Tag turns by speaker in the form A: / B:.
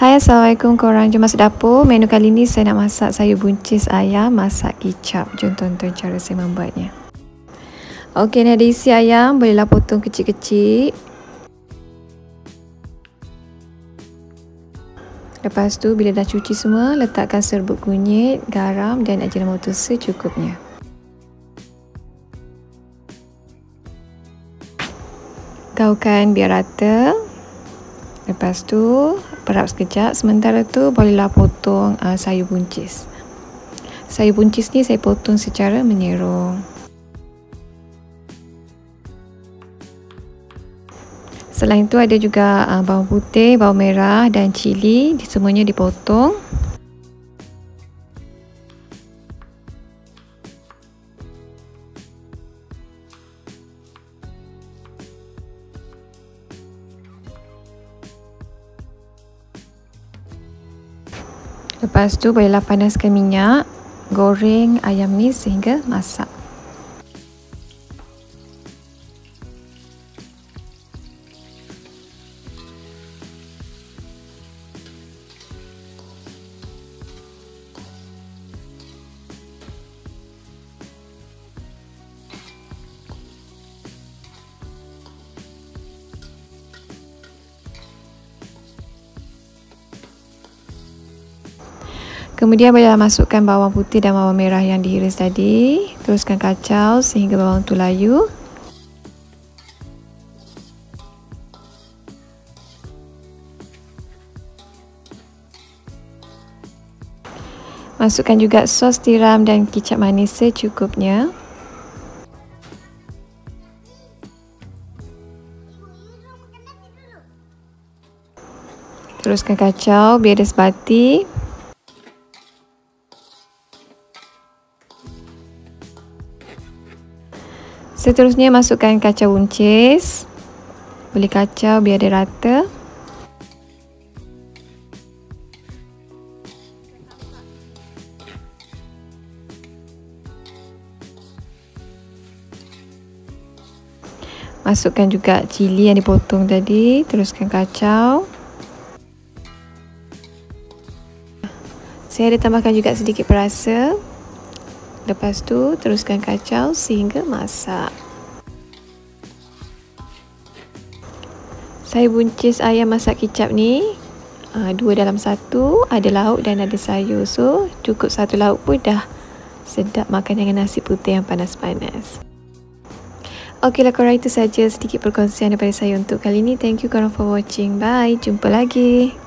A: Hai, Assalamualaikum korang. Jom masuk dapur. Menu kali ni saya nak masak sayur buncis ayam masak kicap. Jom tonton cara saya membuatnya. Okey, ni ada isi ayam. Bolehlah potong kecil-kecil. Lepas tu bila dah cuci semua, letakkan serbuk kunyit, garam dan ajinomoto secukupnya. Gaulkan biar rata. Lepas tu perap sekejap. Sementara tu bolehlah potong sayur buncis. Sayur buncis ni saya potong secara menyerong. Selain tu ada juga bawang putih, bawang merah dan cili, semuanya dipotong. Lepas tu bolehlah panaskan minyak, goreng ayam ni sehingga masak. Kemudian bolehlah masukkan bawang putih dan bawang merah yang diiris tadi. Teruskan kacau sehingga bawang tu layu. Masukkan juga sos tiram dan kicap manis secukupnya. Teruskan kacau biar dia sebati. Seterusnya masukkan kacau buncis. Boleh kacau biar dia rata. Masukkan juga cili yang dipotong tadi. Teruskan kacau. Saya ada tambahkan juga sedikit perasa. Lepas tu teruskan kacau sehingga masak. Sayur buncis ayam masak kicap ni 2 dalam 1, ada lauk dan ada sayur. So cukup satu lauk pun dah sedap makan dengan nasi putih yang panas-panas. Okeylah korang, itu saja sedikit perkongsian daripada saya untuk kali ni. Thank you korang for watching. Bye, jumpa lagi.